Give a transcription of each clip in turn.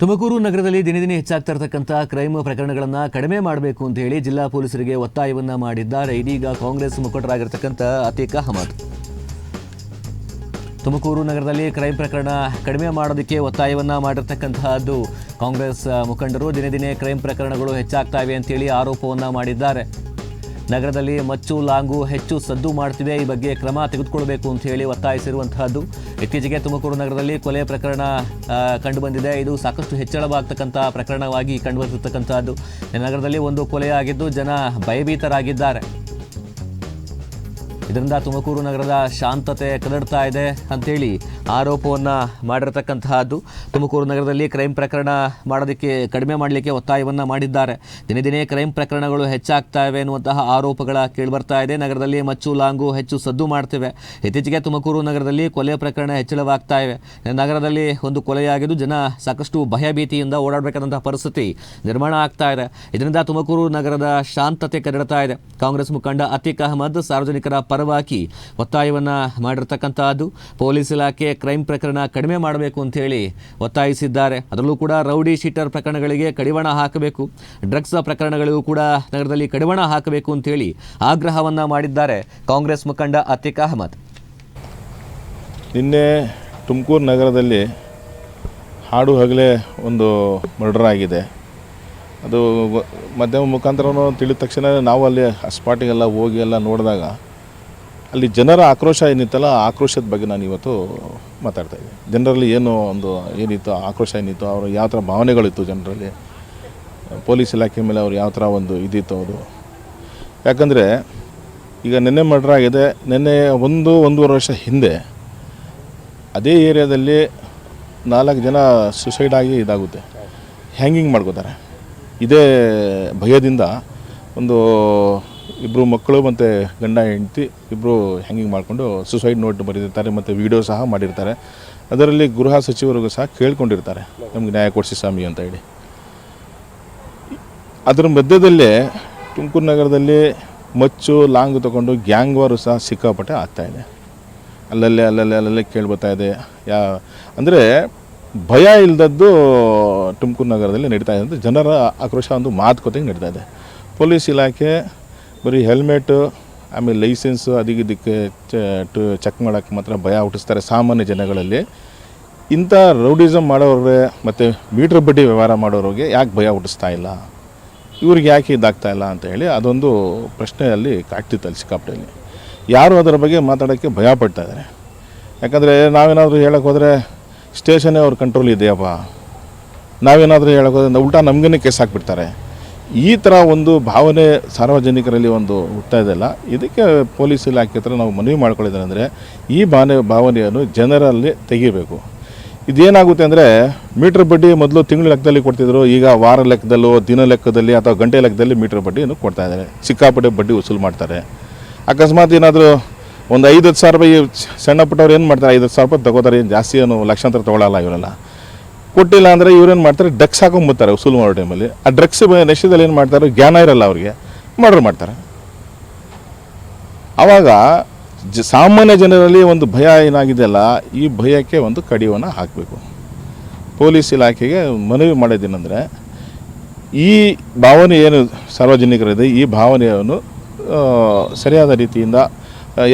ತುಮಕೂರು ನಗರದಲ್ಲಿ ದಿನೇ ದಿನೇ ಹೆಚ್ಚಾಗ್ತಾ ಇರತಕ್ಕಂಥ ಕ್ರೈಮ್ ಪ್ರಕರಣಗಳನ್ನು ಕಡಿಮೆ ಮಾಡಬೇಕು ಅಂತ ಹೇಳಿ ಜಿಲ್ಲಾ ಪೊಲೀಸರಿಗೆ ಒತ್ತಾಯವನ್ನ ಮಾಡಿದ್ದಾರೆ. ಇದೀಗ ಕಾಂಗ್ರೆಸ್ ಮುಖಂಡರಾಗಿರ್ತಕ್ಕಂಥ ಅತೀಕ್ ಅಹಮದ್ ತುಮಕೂರು ನಗರದಲ್ಲಿ ಕ್ರೈಮ್ ಪ್ರಕರಣ ಕಡಿಮೆ ಮಾಡೋದಕ್ಕೆ ಒತ್ತಾಯವನ್ನ ಮಾಡಿರ್ತಕ್ಕಂತಹದ್ದು. ಕಾಂಗ್ರೆಸ್ ಮುಖಂಡರು ದಿನೇ ದಿನೇ ಕ್ರೈಮ್ ಪ್ರಕರಣಗಳು ಹೆಚ್ಚಾಗ್ತಾ ಇವೆ ಅಂತೇಳಿ ಆರೋಪವನ್ನ ಮಾಡಿದ್ದಾರೆ. ನಗರದಲ್ಲಿ ಮಚ್ಚು ಲಾಂಗು ಹೆಚ್ಚು ಸದ್ದು ಮಾಡ್ತಿವೆ, ಈ ಬಗ್ಗೆ ಕ್ರಮ ತೆಗೆದುಕೊಳ್ಳಬೇಕು ಅಂತ ಹೇಳಿ ಒತ್ತಾಯಿಸಿರುವಂತಹದ್ದು. ಇತ್ತೀಚೆಗೆ ತುಮಕೂರು ನಗರದಲ್ಲಿ ಕೊಲೆ ಪ್ರಕರಣ ಕಂಡುಬಂದಿದೆ. ಇದು ಸಾಕಷ್ಟು ಹೆಚ್ಚಳವಾಗ್ತಕ್ಕಂಥ ಪ್ರಕರಣವಾಗಿ ಕಂಡುಬಂದಿರತಕ್ಕಂಥದ್ದು. ನಗರದಲ್ಲಿ ಒಂದು ಕೊಲೆಯಾಗಿದ್ದು ಜನ ಭಯಭೀತರಾಗಿದ್ದಾರೆ. ಇದರಿಂದ ತುಮಕೂರು ನಗರದ ಶಾಂತತೆ ಕದಡ್ತಾ ಇದೆ ಅಂತೇಳಿ ಆರೋಪವನ್ನು ಮಾಡಿರತಕ್ಕಂತಹದ್ದು. ತುಮಕೂರು ನಗರದಲ್ಲಿ ಕ್ರೈಮ್ ಪ್ರಕರಣ ಮಾಡೋದಕ್ಕೆ ಕಡಿಮೆ ಮಾಡಲಿಕ್ಕೆ ಒತ್ತಾಯವನ್ನು ಮಾಡಿದ್ದಾರೆ. ದಿನೇ ದಿನೇ ಕ್ರೈಮ್ ಪ್ರಕರಣಗಳು ಹೆಚ್ಚಾಗ್ತಾ ಇವೆ ಎನ್ನುವಂತಹ ಆರೋಪಗಳ ಕೇಳಿಬರ್ತಾ ಇದೆ. ನಗರದಲ್ಲಿ ಮಚ್ಚು ಲಾಂಗು ಹೆಚ್ಚು ಸದ್ದು ಮಾಡ್ತಿವೆ. ಇತ್ತೀಚೆಗೆ ತುಮಕೂರು ನಗರದಲ್ಲಿ ಕೊಲೆ ಪ್ರಕರಣ ಹೆಚ್ಚಳವಾಗ್ತಾ ಇವೆ. ನಗರದಲ್ಲಿ ಒಂದು ಕೊಲೆಯಾಗಿದ್ದು ಜನ ಸಾಕಷ್ಟು ಭಯಭೀತಿಯಿಂದ ಓಡಾಡಬೇಕಾದಂತಹ ಪರಿಸ್ಥಿತಿ ನಿರ್ಮಾಣ ಆಗ್ತಾ ಇದೆ. ಇದರಿಂದ ತುಮಕೂರು ನಗರದ ಶಾಂತತೆ ಕದಡ್ತಾ ಇದೆ. ಕಾಂಗ್ರೆಸ್ ಮುಖಂಡ ಅತೀಕ್ ಅಹಮದ್ ಸಾರ್ವಜನಿಕರ ಪರವಾಗಿ ಒತ್ತಾಯವನ್ನ ಮಾಡಿರ್ತಕ್ಕಂತಹದ್ದು. ಪೊಲೀಸ್ ಇಲಾಖೆ ಕ್ರೈಮ್ ಪ್ರಕರಣ ಕಡಿಮೆ ಮಾಡಬೇಕು ಅಂತ ಹೇಳಿ ಒತ್ತಾಯಿಸಿದ್ದಾರೆ. ಅದರಲ್ಲೂ ಕೂಡ ರೌಡಿ ಶೀಟರ್ ಪ್ರಕರಣಗಳಿಗೆ ಕಡಿವಾಣ ಹಾಕಬೇಕು, ಡ್ರಗ್ಸ್ ಪ್ರಕರಣಗಳಿಗೂ ಕೂಡ ನಗರದಲ್ಲಿ ಕಡಿವಾಣ ಹಾಕಬೇಕು ಅಂತ ಹೇಳಿ ಆಗ್ರಹವನ್ನ ಮಾಡಿದ್ದಾರೆ ಕಾಂಗ್ರೆಸ್ ಮುಖಂಡ ಅತೀಕ್ ಅಹಮದ್. ನಿನ್ನೆ ತುಮಕೂರು ನಗರದಲ್ಲಿ ಹಾಡು ಹಗಲೇ ಒಂದು ಮರ್ಡರ್ ಆಗಿದೆ. ಅದು ಮಾಧ್ಯಮ ಮುಖಾಂತರ ತಿಳಿದ ತಕ್ಷಣ ನಾವು ಅಲ್ಲಿ ಸ್ಪಾಟಿಗೆಲ್ಲ ಹೋಗಿ ಎಲ್ಲ ನೋಡಿದಾಗ ಅಲ್ಲಿ ಜನರ ಆಕ್ರೋಶ ಏನಿತ್ತಲ್ಲ, ಆ ಆಕ್ರೋಶದ ಬಗ್ಗೆ ನಾನು ಇವತ್ತು ಮಾತಾಡ್ತಾ ಇದ್ದೆ. ಜನರಲ್ಲಿ ಏನಿತ್ತು ಆಕ್ರೋಶ ಏನಿತ್ತು, ಅವರು ಯಾವ ಥರ ಭಾವನೆಗಳಿತ್ತು ಜನರಲ್ಲಿ, ಪೊಲೀಸ್ ಇಲಾಖೆ ಮೇಲೆ ಅವ್ರು ಯಾವ ಥರ ಒಂದು ಇದಿತ್ತು ಅದು. ಯಾಕಂದರೆ ಈಗ ನಿನ್ನೆ ಮರ್ಡರ್ ಆಗಿದೆ. ನಿನ್ನೆ ಒಂದೂವರೆ ವರ್ಷ ಹಿಂದೆ ಅದೇ ಏರಿಯಾದಲ್ಲಿ 4 ಜನ ಸುಸೈಡ್ ಆಗಿ ಇದಾಗುತ್ತೆ, ಹ್ಯಾಂಗಿಂಗ್ ಮಾಡ್ಕೋತಾರೆ. ಇದೇ ಭಯದಿಂದ ಇಬ್ಬರು ಮಕ್ಕಳು ಮತ್ತು ಗಂಡ ಹೆಂಡತಿ ಇಬ್ಬರು ಹ್ಯಾಂಗಿಂಗ್ ಮಾಡಿಕೊಂಡು ಸುಸೈಡ್ ನೋಟ್ ಬರೆದಿರ್ತಾರೆ ಮತ್ತು ವಿಡಿಯೋ ಸಹ ಮಾಡಿರ್ತಾರೆ. ಅದರಲ್ಲಿ ಗೃಹ ಸಚಿವರಿಗೂ ಸಹ ಕೇಳ್ಕೊಂಡಿರ್ತಾರೆ, ನಮಗೆ ನ್ಯಾಯ ಕೊಡಿಸಿ ಸ್ವಾಮಿ ಅಂತ ಹೇಳಿ. ಅದರ ಮಧ್ಯದಲ್ಲೇ ತುಮಕೂರು ನಗರದಲ್ಲಿ ಮಚ್ಚು ಲಾಂಗ್ ತೊಗೊಂಡು ಗ್ಯಾಂಗ್ ವಾರು ಸಹ ಸಿಕ್ಕಾಪಟ್ಟೆ ಆಗ್ತಾಯಿದೆ. ಅಲ್ಲಲ್ಲೇ ಕೇಳ್ಬರ್ತಾ ಇದೆ. ಅಂದರೆ ಭಯ ಇಲ್ಲದದ್ದು ತುಮಕೂರು ನಗರದಲ್ಲಿ ನಡೀತಾ ಇದೆ ಅಂತ ಜನರ ಆಕ್ರೋಶ ಒಂದು ಮಾತುಕತೆಗೆ ನಡೀತಾ ಇದೆ. ಪೊಲೀಸ್ ಇಲಾಖೆ ಬರೀ ಹೆಲ್ಮೆಟು ಆಮೇಲೆ ಲೈಸೆನ್ಸು ಅದಕ್ಕೆ ಚೆಕ್ ಮಾಡೋಕ್ಕೆ ಮಾತ್ರ ಭಯ ಹುಟ್ಟಿಸ್ತಾರೆ ಸಾಮಾನ್ಯ ಜನಗಳಲ್ಲಿ. ಇಂಥ ರೌಡಿಸಮ್ ಮಾಡೋರಿಗೆ ಮತ್ತು ಮೀಟ್ರ್ ಬಡ್ಡಿ ವ್ಯವಹಾರ ಮಾಡೋರಿಗೆ ಯಾಕೆ ಭಯ ಹುಟ್ಟಿಸ್ತಾ ಇಲ್ಲ, ಇವ್ರಿಗೆ ಯಾಕೆ ಇದಾಗ್ತಾ ಇಲ್ಲ ಅಂತ ಹೇಳಿ ಅದೊಂದು ಪ್ರಶ್ನೆಯಲ್ಲಿ ಕಾಡ್ತಿತ್ತು ಅಲ್ಲಿ ಸಿಕ್ಕಾಪಟ್ಟೆಯಲ್ಲಿ. ಯಾರು ಅದರ ಬಗ್ಗೆ ಮಾತಾಡೋಕ್ಕೆ ಭಯ ಪಡ್ತಾ ಇದ್ದಾರೆ. ಯಾಕಂದರೆ ನಾವೇನಾದರೂ ಹೇಳೋಕ್ಕೆ ಹೋದರೆ ಸ್ಟೇಷನ್ನೇ ಅವ್ರ ಕಂಟ್ರೋಲ್ ಇದೆಯಪ್ಪ, ನಾವೇನಾದರೂ ಹೇಳೋಕ್ಕೆ ಹೋದ್ರೆ ಉಲ್ಟಾ ನಮಗೇ ಕೇಸ್ ಹಾಕ್ಬಿಡ್ತಾರೆ. ಈ ಥರ ಒಂದು ಭಾವನೆ ಸಾರ್ವಜನಿಕರಲ್ಲಿ ಹುಡ್ತಾ ಇದೆಯಲ್ಲ, ಇದಕ್ಕೆ ಪೊಲೀಸ್ ಇಲಾಖೆ ಹತ್ರ ನಾವು ಮನವಿ ಮಾಡ್ಕೊಳ್ಳೋದು ಅಂದರೆ ಈ ಭಾವನೆಯನ್ನು ಜನರಲ್ಲಿ ತೆಗಿಬೇಕು. ಇದೇನಾಗುತ್ತೆ ಅಂದರೆ ಮೀಟ್ರ್ ಬಡ್ಡಿ ಮೊದಲು ತಿಂಗಳ ಲೆಕ್ಕದಲ್ಲಿ ಕೊಡ್ತಿದ್ರು, ಈಗ ವಾರ ಲೆಕ್ಕದಲ್ಲೋ ದಿನ ಲೆಕ್ಕದಲ್ಲಿ ಅಥವಾ ಗಂಟೆ ಲೆಕ್ಕದಲ್ಲಿ ಮೀಟ್ರ್ ಬಡ್ಡಿಯನ್ನು ಕೊಡ್ತಾ ಇದ್ದಾರೆ. ಸಿಕ್ಕಾಪಟ್ಟೆ ಬಡ್ಡಿ ವಸೂಲು ಮಾಡ್ತಾರೆ. ಅಕಸ್ಮಾತ್ ಏನಾದರೂ ಒಂದು 5-10 ಸಾವಿರ ರೂಪಾಯಿ ಸಣ್ಣ ಪುಟ್ಟವ್ರು ಏನು ಮಾಡ್ತಾರೆ, 5-10 ಸಾವಿರ ರೂಪಾಯಿ ತೊಗೋತಾರೆ, ಜಾಸ್ತಿ ಏನು ಲಕ್ಷಾಂತರ ತೊಗೊಳ್ಳಲ್ಲ. ಇವರೆಲ್ಲ ಕೊಟ್ಟಿಲ್ಲ ಅಂದರೆ ಇವ್ರೇನು ಮಾಡ್ತಾರೆ, ಡ್ರಗ್ಸ್ ಹಾಕೊಂಡ್ಬರ್ತಾರೆ ವಸೂಲು ಮಾಡೋ ಟೈಮಲ್ಲಿ. ಆ ಡ್ರಗ್ಸ್ ನಶೆದಲ್ಲಿ ಏನು ಮಾಡ್ತಾರೆ, ಜ್ಞಾನ ಇರಲ್ಲ ಅವ್ರಿಗೆ, ಮರ್ಡರ್ ಮಾಡ್ತಾರೆ. ಆವಾಗ ಸಾಮಾನ್ಯ ಜನರಲ್ಲಿ ಒಂದು ಭಯ ಏನಾಗಿದೆಯಲ್ಲ, ಈ ಭಯಕ್ಕೆ ಒಂದು ಕಡಿವಾಣ ಹಾಕಬೇಕು. ಪೊಲೀಸ್ ಇಲಾಖೆಗೆ ಮನವಿ ಮಾಡೋದೇನೆಂದರೆ ಈ ಭಾವನೆ ಏನು ಸಾರ್ವಜನಿಕರಿದೆ, ಈ ಭಾವನೆಯನ್ನು ಸರಿಯಾದ ರೀತಿಯಿಂದ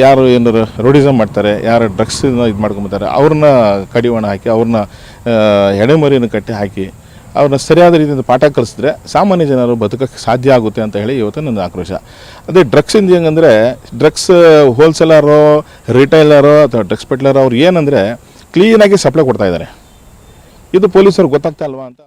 ಯಾರು ಏನಾರು ರೌಡಿಸಮ್ ಮಾಡ್ತಾರೆ, ಯಾರು ಡ್ರಗ್ಸನ್ನ ಇದು ಮಾಡ್ಕೊಂಬರ್ತಾರೆ, ಅವ್ರನ್ನ ಕಡಿವಾಣ ಹಾಕಿ ಅವ್ರನ್ನ ಎಡೆಮರಿಯನ್ನು ಕಟ್ಟಿ ಹಾಕಿ ಅವ್ರನ್ನ ಸರಿಯಾದ ರೀತಿಯಿಂದ ಪಾಠ ಕಲಿಸಿದ್ರೆ ಸಾಮಾನ್ಯ ಜನರು ಬದುಕೋಕ್ಕೆ ಸಾಧ್ಯ ಆಗುತ್ತೆ ಅಂತ ಹೇಳಿ ಇವತ್ತು ನನ್ನ ಆಕ್ರೋಶ. ಅದೇ ಡ್ರಗ್ಸಿಂದ ಹೆಂಗಂದರೆ ಡ್ರಗ್ಸ್ ಹೋಲ್ಸೇಲರು, ರಿಟೈಲರು ಅಥವಾ ಡ್ರಗ್ಸ್ ಪೆಟ್ಲರು ಅವ್ರು ಏನಂದರೆ ಕ್ಲೀನಾಗಿ ಸಪ್ಲೈ ಕೊಡ್ತಾ ಇದ್ದಾರೆ. ಇದು ಪೊಲೀಸರು ಗೊತ್ತಾಗ್ತಾ ಅಲ್ವಾ ಅಂತ.